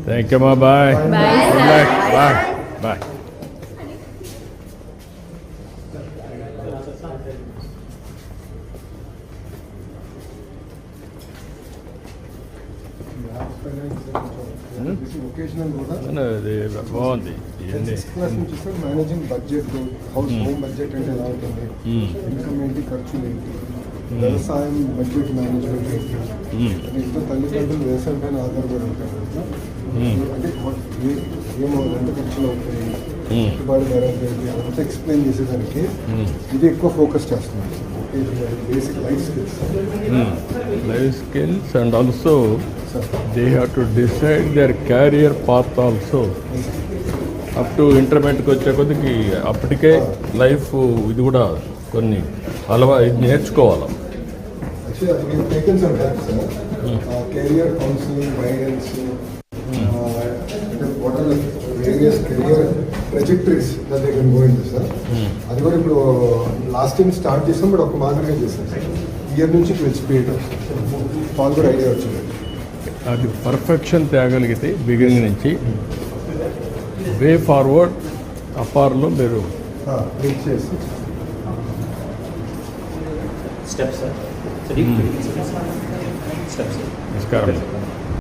Thank you మా bye bye bye. అది బాగుంది. Managing budget, house home budget అంటే ఎలా ఉంటుంది, ఇన్కమ్ ఏంటి, ఖర్చులు ఏంటి, వ్యవసాయం బడ్జెట్ మేనేజ్మెంట్ ఏంటి, ఇంట్లో తల్లిదండ్రులు వ్యవసాయం పైన ఆధారపడి ఉంటారు కదా, అంటే ఏమో ఎంత ఖర్చులు అవుతాయి, పెట్టుబడి ధరలు ఏంటి అంతా ఎక్స్ప్లెయిన్ చేసేదానికి ఇది ఎక్కువ ఫోకస్ చేస్తున్నాను. Basic life skills and also they have to decide their career path also. Up to ఇంటర్మీడియట్కి వచ్చే కొద్దికి అప్పటికే లైఫ్ ఇది కూడా కొన్ని ఇది నేర్చుకోవాలి. Career counselling, guidance, what are the various career trajectories that they can go in sir. అది కూడా ఇప్పుడు లాస్ట్ టైం స్టార్ట్ చేసాం, బట్ ఒక మాదిరిగా చేశాం సార్. ఇయర్ నుంచి స్పీడ్ వాళ్ళు కూడా ఐడియా వచ్చింది. అది పర్ఫెక్షన్ తేగలిగితే బిగినింగ్ నుంచి వే ఫార్వర్డ్ అపార్లో మీరు స్టెప్స్. నమస్కారం.